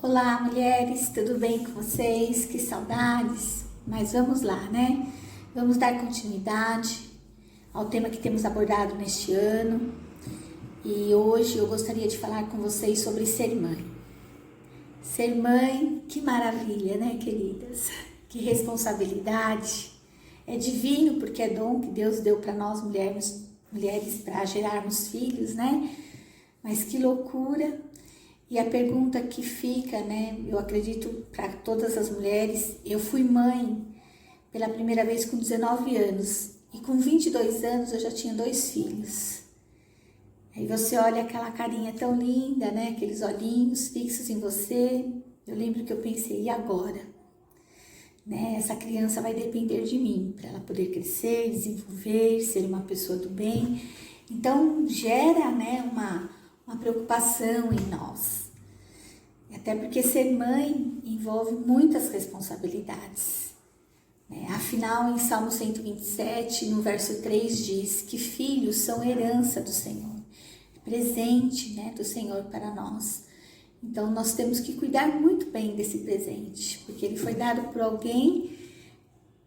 Olá, mulheres, tudo bem com vocês? Que saudades! Mas vamos lá, né? Vamos dar continuidade ao tema que temos abordado neste ano. E hoje eu gostaria de falar com vocês sobre ser mãe. Ser mãe, que maravilha, né, queridas? Que responsabilidade! É divino porque é dom que Deus deu para nós mulheres para gerarmos filhos, né? Mas que loucura! E a pergunta que fica, né, eu acredito para todas as mulheres, eu fui mãe pela primeira vez com 19 anos e com 22 anos eu já tinha 2 filhos. Aí você olha aquela carinha tão linda, né, aqueles olhinhos fixos em você, eu lembro que eu pensei, e agora? Né, essa criança vai depender de mim, para ela poder crescer, desenvolver, ser uma pessoa do bem. Então gera, né, uma preocupação em nós. Até porque ser mãe envolve muitas responsabilidades. Afinal, em Salmo 127, no verso 3, diz que filhos são herança do Senhor, presente, né, do Senhor para nós. Então, nós temos que cuidar muito bem desse presente, porque ele foi dado por alguém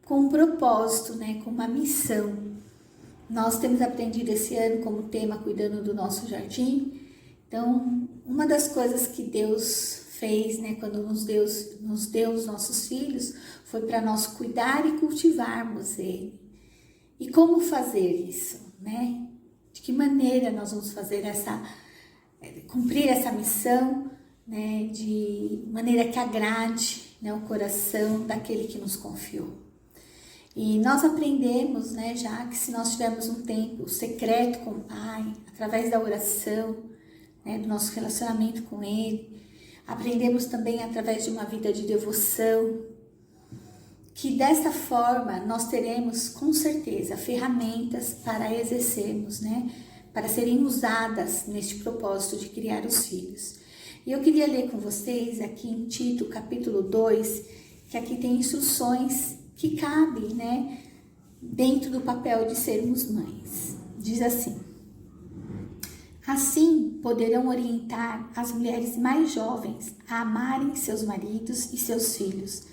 com um propósito, né, com uma missão. Nós temos aprendido esse ano como tema cuidando do nosso jardim. Então, uma das coisas que Deus fez, né, quando nos deu os nossos filhos, foi para nós cuidar e cultivarmos ele. E como fazer isso, né? De que maneira nós vamos fazer cumprir essa missão, né, de maneira que agrade, né, o coração daquele que nos confiou. E nós aprendemos, né, já que se nós tivermos um tempo secreto com o Pai, através da oração, né, do nosso relacionamento com Ele, aprendemos também através de uma vida de devoção, que desta forma nós teremos com certeza ferramentas para exercermos, né, para serem usadas neste propósito de criar os filhos. E eu queria ler com vocês aqui em Tito, capítulo 2, que aqui tem instruções que cabem, né, dentro do papel de sermos mães. Diz assim: assim poderão orientar as mulheres mais jovens a amarem seus maridos e seus filhos,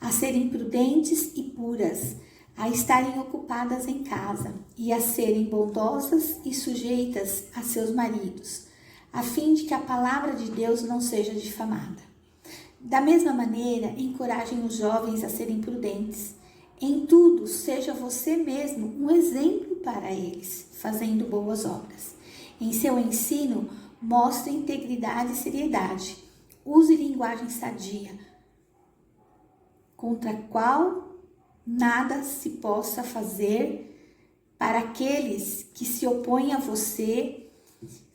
a serem prudentes e puras, a estarem ocupadas em casa e a serem bondosas e sujeitas a seus maridos, a fim de que a palavra de Deus não seja difamada. Da mesma maneira, encorajem os jovens a serem prudentes. Em tudo, seja você mesmo um exemplo para eles, fazendo boas obras. Em seu ensino, mostre integridade e seriedade. Use linguagem sadia, contra a qual nada se possa fazer. Para aqueles que se opõem a você,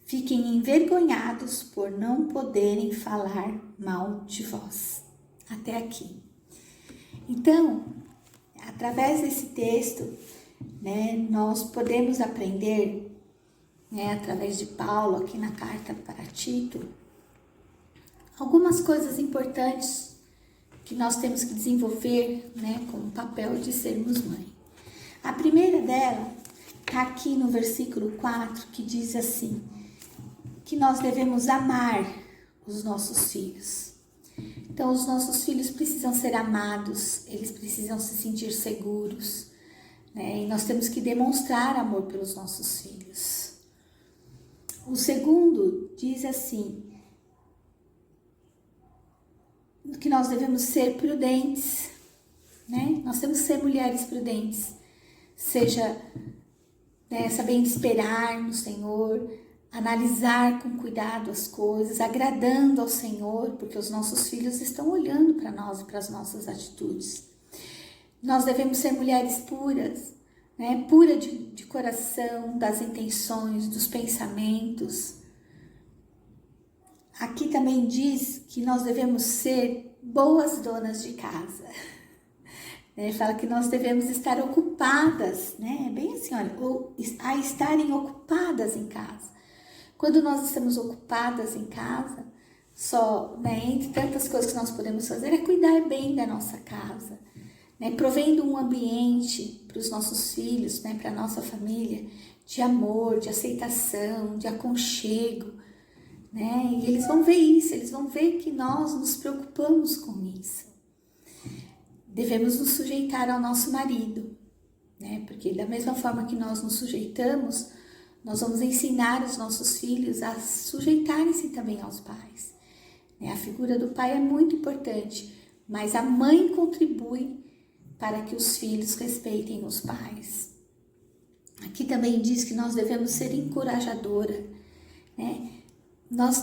fiquem envergonhados por não poderem falar mal de vós. Até aqui. Então, através desse texto, né, nós podemos aprender, né, através de Paulo, aqui na carta para Tito, algumas coisas importantes que nós temos que desenvolver, né, com o papel de sermos mãe. A primeira dela está aqui no versículo 4, que diz assim, que nós devemos amar os nossos filhos. Então, os nossos filhos precisam ser amados, eles precisam se sentir seguros, né, e nós temos que demonstrar amor pelos nossos filhos. O segundo diz assim, que nós devemos ser prudentes, né? Nós temos que ser mulheres prudentes, seja, né, sabendo esperar no Senhor, analisar com cuidado as coisas, agradando ao Senhor, porque os nossos filhos estão olhando para nós e para as nossas atitudes. Nós devemos ser mulheres puras, né? Pura de coração, das intenções, dos pensamentos. Aqui também diz que nós devemos ser boas donas de casa. Fala que nós devemos estar ocupadas, né? Bem assim, olha, a estarem ocupadas em casa. Quando nós estamos ocupadas em casa, só, né, entre tantas coisas que nós podemos fazer, é cuidar bem da nossa casa, né? Provendo um ambiente para os nossos filhos, né, para a nossa família, de amor, de aceitação, de aconchego, né? E eles vão ver isso, eles vão ver que nós nos preocupamos com isso. Devemos nos sujeitar ao nosso marido, né? Porque da mesma forma que nós nos sujeitamos, nós vamos ensinar os nossos filhos a sujeitarem-se também aos pais. A figura do pai é muito importante, mas a mãe contribui para que os filhos respeitem os pais. Aqui também diz que nós devemos ser encorajadora, né? Nós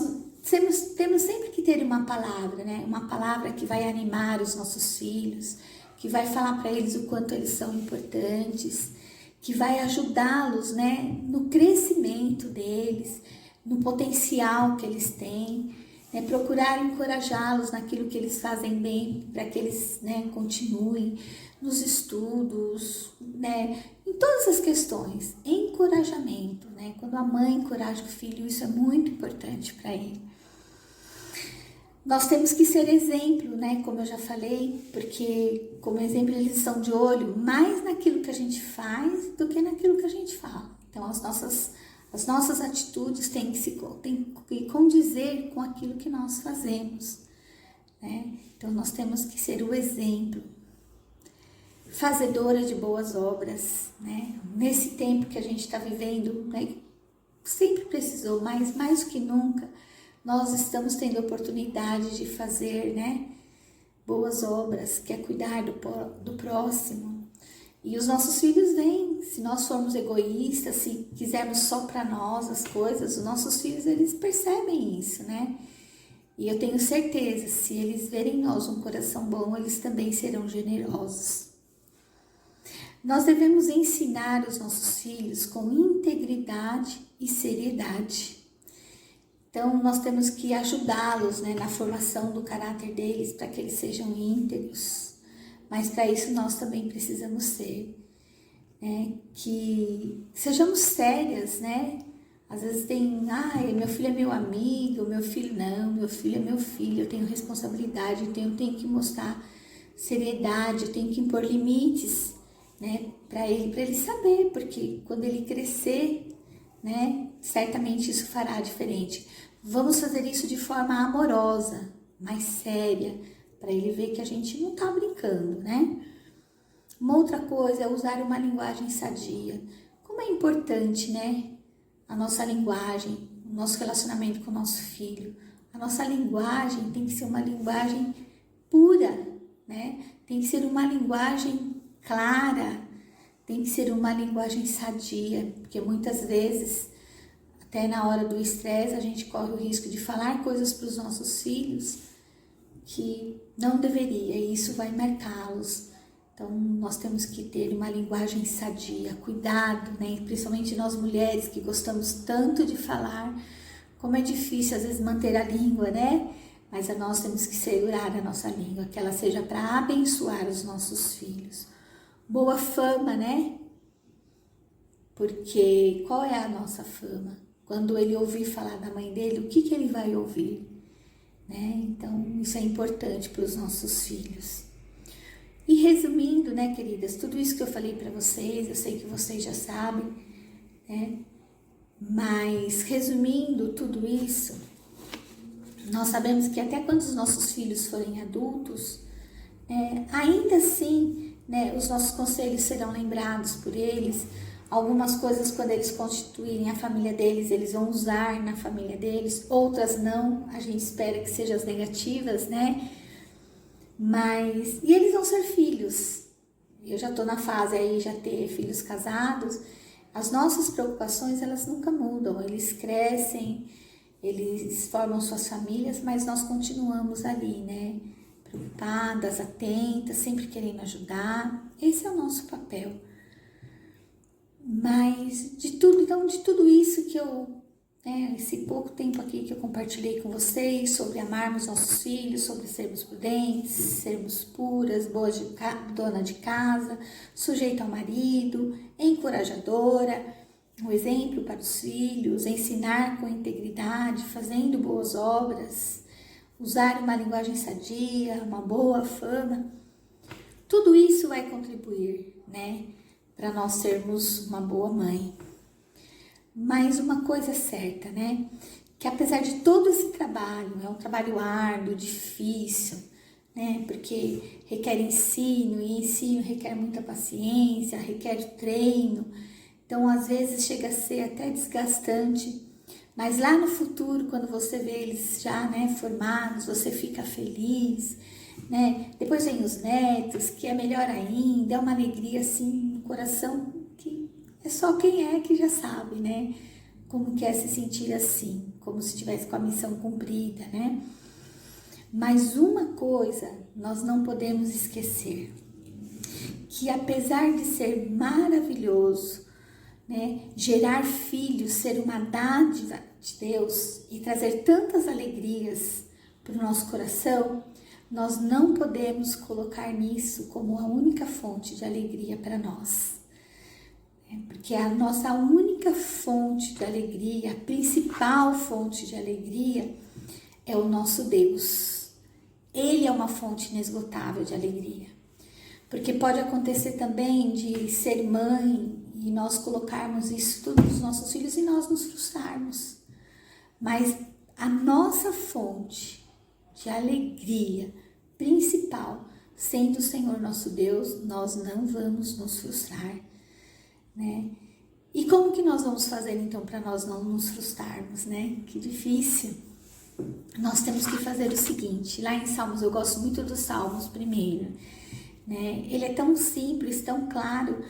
temos sempre que ter uma palavra, né? Uma palavra que vai animar os nossos filhos, que vai falar para eles o quanto eles são importantes, que vai ajudá-los, né, no crescimento deles, no potencial que eles têm, né? Procurar encorajá-los naquilo que eles fazem bem, para que eles, né, continuem nos estudos, né, em todas as questões. Encorajamento, né? Quando a mãe encoraja o filho, isso é muito importante para ele. Nós temos que ser exemplo, né? Como eu já falei, porque como exemplo eles estão de olho mais naquilo que a gente faz do que naquilo que a gente fala. Então as nossas atitudes têm que condizer com aquilo que nós fazemos, né? Então nós temos que ser o exemplo. Fazedora de boas obras, né? Nesse tempo que a gente está vivendo, né? Sempre precisou, mas mais do que nunca, nós estamos tendo a oportunidade de fazer, né, boas obras, que é cuidar do próximo. E os nossos filhos vêm, se nós formos egoístas, se quisermos só para nós as coisas, os nossos filhos, eles percebem isso, né? E eu tenho certeza, se eles verem em nós um coração bom, eles também serão generosos. Nós devemos ensinar os nossos filhos com integridade e seriedade. Então, nós temos que ajudá-los, né, na formação do caráter deles, para que eles sejam íntegros. Mas para isso nós também precisamos ser, né, que sejamos sérias, né? Às vezes tem, meu filho é meu amigo, meu filho não, meu filho é meu filho, eu tenho responsabilidade, então eu tenho que mostrar seriedade, eu tenho que impor limites, né, para ele saber, porque quando ele crescer, né, certamente isso fará diferente. Vamos fazer isso de forma amorosa, mais séria, para ele ver que a gente não está brincando, né? Uma outra coisa é usar uma linguagem sadia. Como é importante, né, a nossa linguagem, o nosso relacionamento com o nosso filho. A nossa linguagem tem que ser uma linguagem pura, né? Tem que ser uma linguagem clara, tem que ser uma linguagem sadia, porque muitas vezes, até na hora do estresse, a gente corre o risco de falar coisas para os nossos filhos que não deveria, e isso vai marcá-los. Então, nós temos que ter uma linguagem sadia, cuidado, né? Principalmente nós mulheres que gostamos tanto de falar, como é difícil às vezes manter a língua, né? Mas nós temos que segurar a nossa língua, que ela seja para abençoar os nossos filhos. Boa fama, né? Porque qual é a nossa fama? Quando ele ouvir falar da mãe dele, o que ele vai ouvir? Né? Então, isso é importante para os nossos filhos. E resumindo, né, queridas, tudo isso que eu falei para vocês, eu sei que vocês já sabem, né? Mas resumindo tudo isso, nós sabemos que até quando os nossos filhos forem adultos, ainda assim, né, os nossos conselhos serão lembrados por eles. Algumas coisas, quando eles constituírem a família deles, eles vão usar na família deles, outras não, a gente espera que sejam as negativas, né? E eles vão ser filhos. Eu já estou na fase aí, já ter filhos casados. As nossas preocupações, elas nunca mudam, eles crescem, eles formam suas famílias, mas nós continuamos ali, né? Preocupadas, atentas, sempre querendo ajudar. Esse é o nosso papel. Mas de tudo isso que esse pouco tempo aqui que eu compartilhei com vocês sobre amarmos nossos filhos, sobre sermos prudentes, sermos puras, boas dona de casa, sujeita ao marido, encorajadora, um exemplo para os filhos, ensinar com integridade, fazendo boas obras, usar uma linguagem sadia, uma boa fama, tudo isso vai contribuir, né, para nós sermos uma boa mãe. Mas uma coisa é certa, né? que apesar de todo esse trabalho, é um trabalho árduo, difícil, né? Porque requer ensino, e ensino requer muita paciência, requer treino. Então, às vezes, chega a ser até desgastante. Mas lá no futuro, quando você vê eles já, né, formados, você fica feliz, né? Depois vem os netos, que é melhor ainda, é uma alegria, assim, no coração, que é só quem é que já sabe, né? Como que é se sentir assim, como se estivesse com a missão cumprida, né? Mas uma coisa nós não podemos esquecer, que apesar de ser maravilhoso, né, gerar filhos, ser uma dádiva de Deus e trazer tantas alegrias para o nosso coração, nós não podemos colocar nisso como a única fonte de alegria para nós. Porque a nossa única fonte de alegria, a principal fonte de alegria, é o nosso Deus. Ele é uma fonte inesgotável de alegria. Porque pode acontecer também de ser mãe e nós colocarmos isso tudo nos nossos filhos e nós nos frustrarmos. Mas a nossa fonte de alegria principal, sendo o Senhor nosso Deus, nós não vamos nos frustrar, né? E como que nós vamos fazer então para nós não nos frustrarmos, né? Que difícil. Nós temos que fazer o seguinte, lá em Salmos, eu gosto muito dos Salmos primeiro, né? Ele é tão simples, tão claro,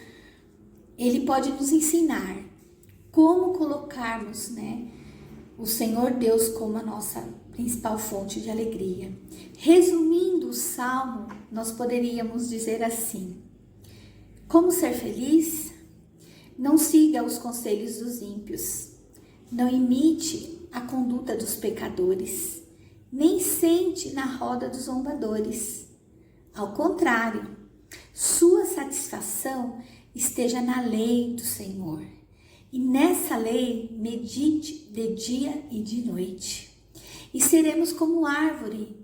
ele pode nos ensinar como colocarmos, né, o Senhor Deus como a nossa principal fonte de alegria. Resumindo o Salmo, nós poderíamos dizer assim: como ser feliz? Não siga os conselhos dos ímpios, não imite a conduta dos pecadores, nem sente na roda dos zombadores. Ao contrário, sua satisfação esteja na lei do Senhor, e nessa lei medite de dia e de noite. E seremos como árvore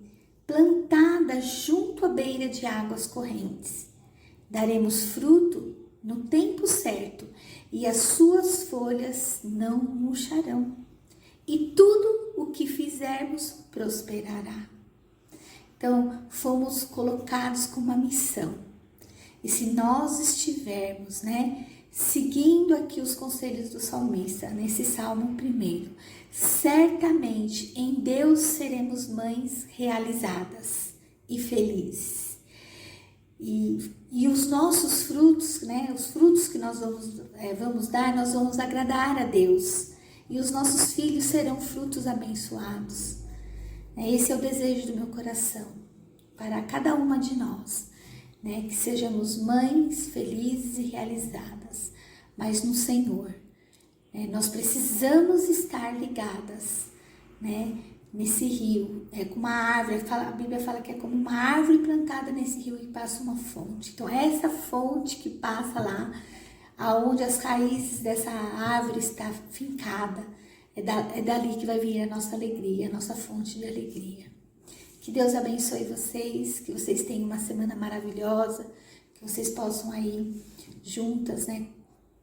plantada junto à beira de águas correntes. Daremos fruto no tempo certo, e as suas folhas não murcharão, e tudo o que fizermos prosperará. Então, fomos colocados com uma missão. E se nós estivermos, né, seguindo aqui os conselhos do salmista, nesse Salmo primeiro, certamente em Deus seremos mães realizadas e felizes. E os nossos frutos, né, os frutos que nós vamos dar, nós vamos agradar a Deus. E os nossos filhos serão frutos abençoados. Esse é o desejo do meu coração, para cada uma de nós, né, que sejamos mães felizes e realizadas, mas no Senhor. Nós precisamos estar ligadas, né, nesse rio. É como uma árvore, a Bíblia fala que é como uma árvore plantada nesse rio e passa uma fonte. Então, essa fonte que passa lá, aonde as raízes dessa árvore está fincada, é dali que vai vir a nossa alegria, a nossa fonte de alegria. Que Deus abençoe vocês, que vocês tenham uma semana maravilhosa, que vocês possam aí juntas, né,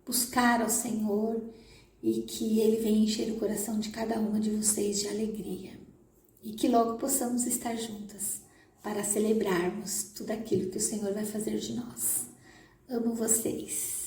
buscar ao Senhor e que Ele venha encher o coração de cada uma de vocês de alegria. E que logo possamos estar juntas para celebrarmos tudo aquilo que o Senhor vai fazer de nós. Amo vocês.